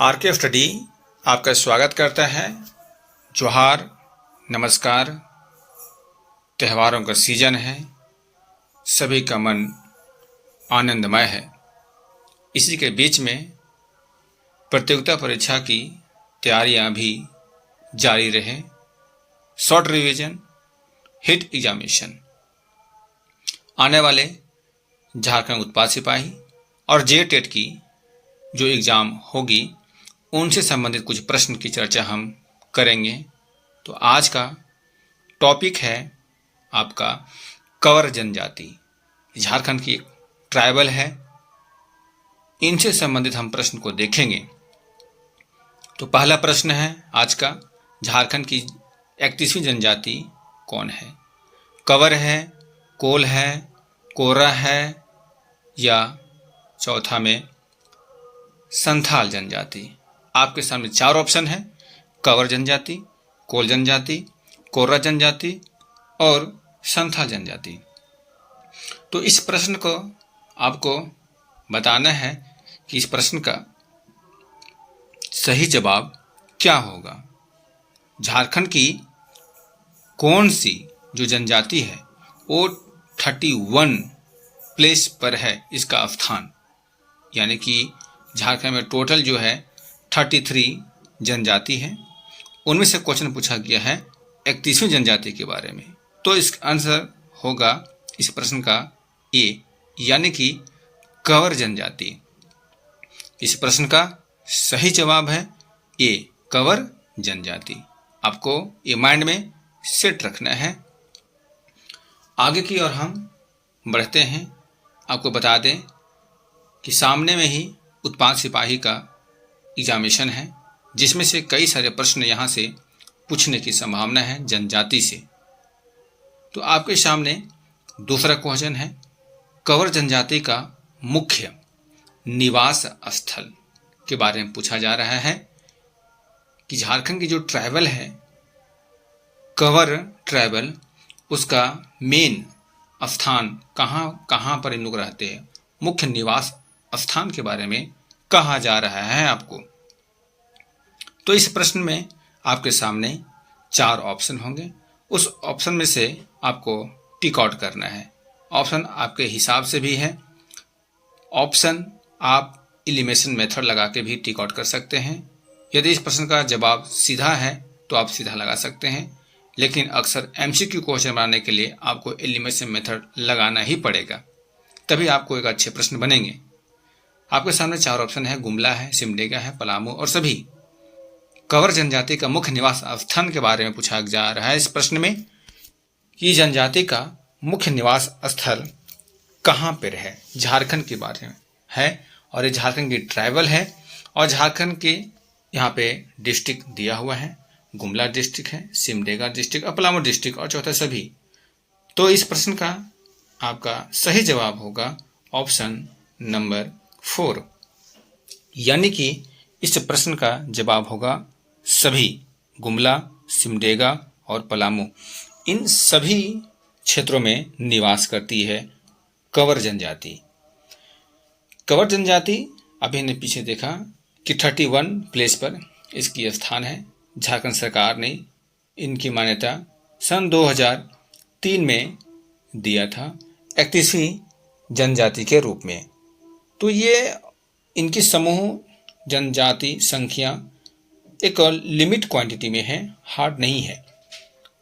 R K study आपका स्वागत करता है। जोहार, नमस्कार। त्योहारों का सीजन है, सभी का मन आनंदमय है। इसी के बीच में प्रतियोगिता परीक्षा की तैयारियां भी जारी रहे। शॉर्ट रिवीजन, हिट एग्जामिनेशन आने वाले झारखंड उत्पाद सिपाही और जे टेट की जो एग्ज़ाम होगी उनसे संबंधित कुछ प्रश्न की चर्चा हम करेंगे। तो आज का टॉपिक है आपका कंवर जनजाति। झारखंड की एक ट्राइबल है, इनसे संबंधित हम प्रश्न को देखेंगे। तो पहला प्रश्न है आज का, झारखंड की 31वीं जनजाति कौन है? कंवर है, कोल है, कोर्रा है या चौथा में संथाल जनजाति। आपके सामने चार ऑप्शन है: कंवर जनजाति, कोल जनजाति, कोर्रा जनजाति और संथाल जनजाति। तो इस प्रश्न को आपको बताना है कि इस प्रश्न का सही जवाब क्या होगा। झारखंड की कौन सी जो जनजाति है वो 31 प्लेस पर है इसका स्थान, यानी कि झारखंड में टोटल जो है 33 जनजाति है, उनमें से क्वेश्चन पूछा गया है 31वीं जनजाति के बारे में। तो इसका आंसर होगा इस प्रश्न का ए, यानी कि कंवर जनजाति। इस प्रश्न का सही जवाब है ए, कंवर जनजाति। आपको ये माइंड में सेट रखना है। आगे की ओर हम बढ़ते हैं। आपको बता दें कि सामने में ही उत्पाद सिपाही का एग्जामिनेशन है, जिसमें से कई सारे प्रश्न यहाँ से पूछने की संभावना है जनजाति से। तो आपके सामने दूसरा क्वेश्चन है, कंवर जनजाति का मुख्य निवास स्थल के बारे में पूछा जा रहा है कि झारखंड की जो ट्राइबल है कंवर ट्राइबल, उसका मेन स्थान कहाँ पर इन लोग रहते हैं, मुख्य निवास स्थान के बारे में कहा जा रहा है आपको। तो इस प्रश्न में आपके सामने चार ऑप्शन होंगे, उस ऑप्शन में से आपको टिक आउट करना है। ऑप्शन आपके हिसाब से भी है, ऑप्शन आप एलिमिनेशन मेथड लगा के भी टिक आउट कर सकते हैं। यदि इस प्रश्न का जवाब सीधा है तो आप सीधा लगा सकते हैं, लेकिन अक्सर एमसीक्यू क्वेश्चन बनाने के लिए आपको एलिमिनेशन मेथड लगाना ही पड़ेगा, तभी आपको एक अच्छे प्रश्न बनेंगे। आपके सामने चार ऑप्शन है, गुमला है, सिमडेगा है, पलामू और सभी। कंवर जनजाति का मुख्य निवास स्थान के बारे में पूछा जा रहा है इस प्रश्न में कि जनजाति का मुख्य निवास स्थल कहाँ पर है, झारखंड के बारे में है। और ये झारखंड की ट्राइबल है और झारखंड के यहाँ पे डिस्ट्रिक्ट दिया हुआ है, गुमला डिस्ट्रिक्ट है, सिमडेगा डिस्ट्रिक्ट और पलामू डिस्ट्रिक्ट और चौथा सभी। तो इस प्रश्न का आपका सही जवाब होगा ऑप्शन नंबर 4, यानी कि इस प्रश्न का जवाब होगा सभी। गुमला, सिमडेगा और पलामू, इन सभी क्षेत्रों में निवास करती है कंवर जनजाति। कंवर जनजाति अभी ने पीछे देखा कि 31 प्लेस पर इसकी स्थान है। झारखंड सरकार ने इनकी मान्यता सन 2003 में दिया था 31वीं जनजाति के रूप में। तो ये इनकी समूह जनजाति संख्या एक लिमिट क्वांटिटी में है, हार्ड नहीं है।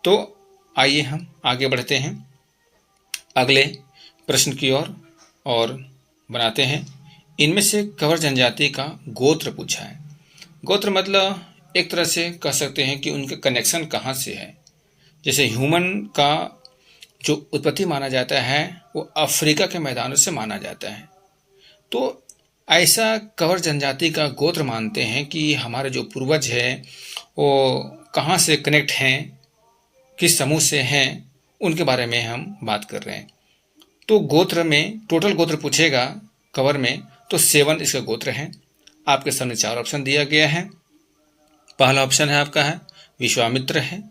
तो आइए हम आगे बढ़ते हैं अगले प्रश्न की ओर और बनाते हैं। इनमें से कंवर जनजाति का गोत्र पूछा है। गोत्र मतलब एक तरह से कह सकते हैं कि उनके कनेक्शन कहाँ से है। जैसे ह्यूमन का जो उत्पत्ति माना जाता है वो अफ्रीका के मैदानों से माना जाता है। तो ऐसा कंवर जनजाति का गोत्र मानते हैं कि हमारे जो पूर्वज हैं वो कहाँ से कनेक्ट हैं, किस समूह से हैं, उनके बारे में हम बात कर रहे हैं। तो गोत्र में टोटल गोत्र पूछेगा कंवर में तो 7 इसका गोत्र है। आपके सामने चार ऑप्शन दिया गया है। पहला ऑप्शन है आपका है विश्वामित्र है,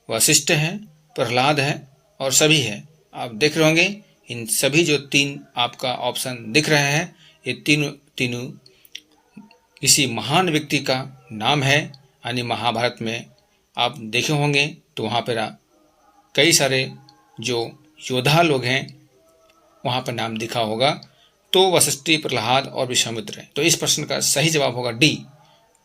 वशिष्ठ है, प्रहलाद है और सभी है। आप देख रहे होंगे इन सभी जो तीन आपका ऑप्शन दिख रहे हैं, ये तीनों किसी महान व्यक्ति का नाम है, यानी महाभारत में आप देखे होंगे तो वहाँ पर कई सारे जो योद्धा लोग हैं वहाँ पर नाम दिखा होगा, तो वशिष्ठी, प्रहलाद और विश्वामित्र है। तो इस प्रश्न का सही जवाब होगा डी,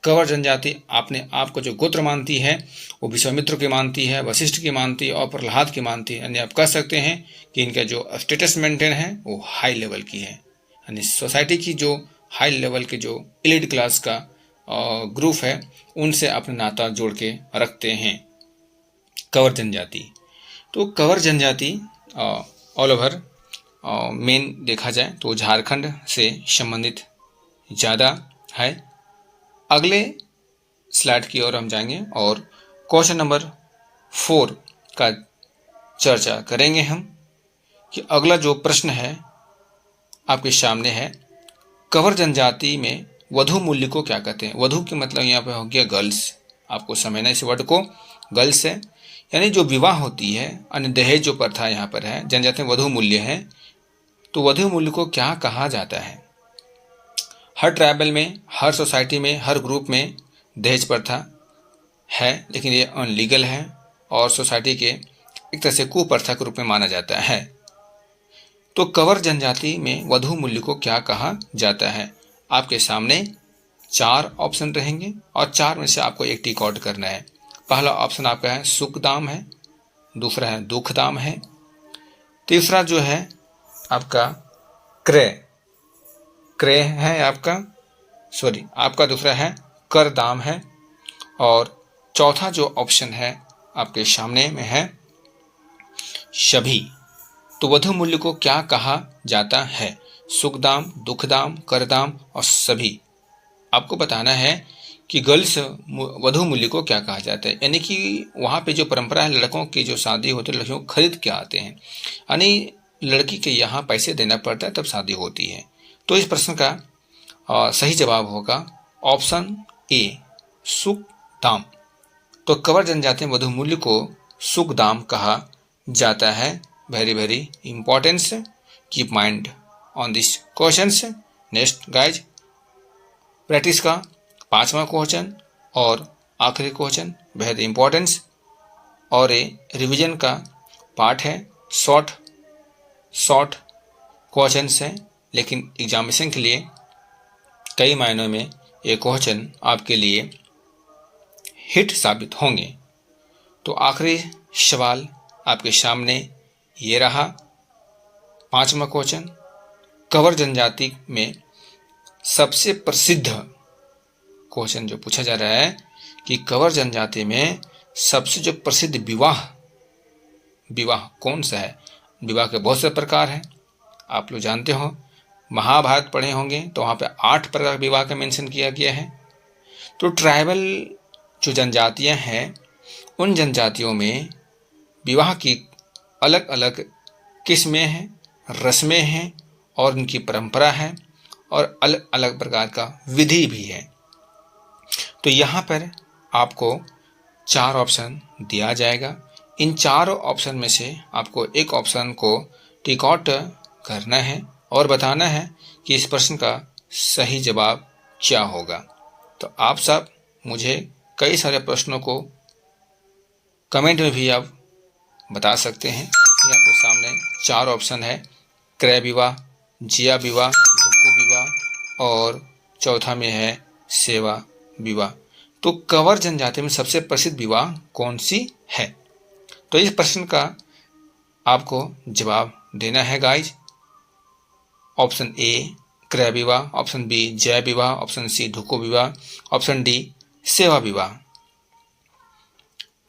कंवर जनजाति अपने आप को जो गोत्र मानती है वो विश्वामित्र की मानती है, वशिष्ठ की मानती है और प्रहलाद की मानती है। यानी आप कह सकते हैं कि इनका जो स्टेटस मेंटेन है वो हाई लेवल की है, यानी सोसाइटी की जो हाई लेवल के जो एलिट क्लास का ग्रुप है उनसे अपने नाता जोड़ के रखते हैं कंवर जनजाति। तो कंवर जनजाति ऑल ओवर मेन देखा जाए तो झारखंड से संबंधित ज़्यादा है। अगले स्लाइड की ओर हम जाएंगे और क्वेश्चन नंबर 4 का चर्चा करेंगे हम कि अगला जो प्रश्न है आपके सामने है, कंवर जनजाति में वधू मूल्य को क्या कहते हैं। वधू के मतलब यहाँ पे हो गया गर्ल्स, आपको समझना इस वर्ड को, गर्ल्स है, यानी जो विवाह होती है, अन्य दहेज जो प्रथा यहाँ पर है, जनजाति में वधू मूल्य है। तो वधू मूल्य को क्या कहा जाता है। हर ट्राइबल में, हर सोसाइटी में, हर ग्रुप में दहेज प्रथा है, लेकिन ये अनलीगल है और सोसाइटी के एक तरह से कुप्रथा के रूप में माना जाता है। तो कंवर जनजाति में वधू मूल्य को क्या कहा जाता है। आपके सामने 4 ऑप्शन रहेंगे और 4 में से आपको एक टिक आउट करना है। पहला ऑप्शन आपका है सुखदाम है, दूसरा है दुखदाम है, तीसरा जो है आपका क्रय है आपका दूसरा है करदाम है, और चौथा जो ऑप्शन है आपके सामने में है सभी। तो वधू मूल्य को क्या कहा जाता है, सुखदाम, दुखदाम, करदाम और सभी। आपको बताना है कि गर्ल्स वधू मूल्य को क्या कहा जाता है, यानी कि वहाँ पे जो परंपरा है, लड़कों की जो शादी होती है लड़कियों को खरीद के आते हैं, यानी लड़की के यहाँ पैसे देना पड़ता है तब शादी होती है। तो इस प्रश्न का सही जवाब होगा ऑप्शन ए, सुखदाम। तो कंवर जनजाति में वधू मूल्य को सुखदाम कहा जाता है। Very very importance, keep mind on this questions. Next guys, practice का 5वां क्वेश्चन और आखिरी क्वेश्चन, बेहद इंपॉर्टेंस और ये रिवीजन का पार्ट है। शॉर्ट क्वेश्चंस हैं, लेकिन एग्जामिनेशन के लिए कई मायनों में ये क्वेश्चन आपके लिए हिट साबित होंगे। तो आखिरी सवाल आपके सामने ये रहा, 5वां क्वेश्चन, कंवर जनजाति में सबसे प्रसिद्ध क्वेश्चन जो पूछा जा रहा है कि कंवर जनजाति में सबसे जो प्रसिद्ध विवाह कौन सा है। विवाह के बहुत से प्रकार हैं, आप लोग जानते हो, महाभारत पढ़े होंगे तो वहाँ पे 8 प्रकार विवाह का मेंशन किया गया है। तो ट्राइबल जो जनजातियाँ हैं उन जनजातियों में विवाह की अलग अलग किस्में हैं, रस्में हैं और उनकी परंपरा है और अलग अलग प्रकार का विधि भी है। तो यहाँ पर आपको 4 ऑप्शन दिया जाएगा। इन 4 ऑप्शन में से आपको एक ऑप्शन को टिक आउट करना है और बताना है कि इस प्रश्न का सही जवाब क्या होगा। तो आप सब मुझे कई सारे प्रश्नों को कमेंट में भी आप बता सकते हैं। आपके सामने 4 ऑप्शन है, क्रय विवाह, जिया विवाह, भुक्कू विवाह और चौथा में है सेवा विवाह। तो कंवर जनजाति में सबसे प्रसिद्ध विवाह कौन सी है। तो इस प्रश्न का आपको जवाब देना है गाइज। ऑप्शन ए क्रय विवाह, ऑप्शन बी जय विवाह, ऑप्शन सी ढुको विवाह, ऑप्शन डी सेवा विवाह।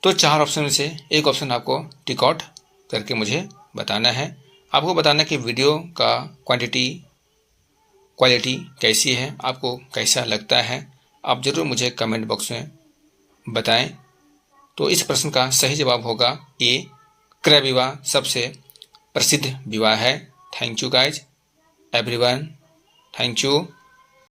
तो 4 ऑप्शन में से एक ऑप्शन आपको टिक आउट करके मुझे बताना है। आपको बताना कि वीडियो का क्वालिटी कैसी है, आपको कैसा लगता है, आप ज़रूर मुझे कमेंट बॉक्स में बताएं। तो इस प्रश्न का सही जवाब होगा ए, क्रय विवाह सबसे प्रसिद्ध विवाह है। Thank you guys everyone, thank you.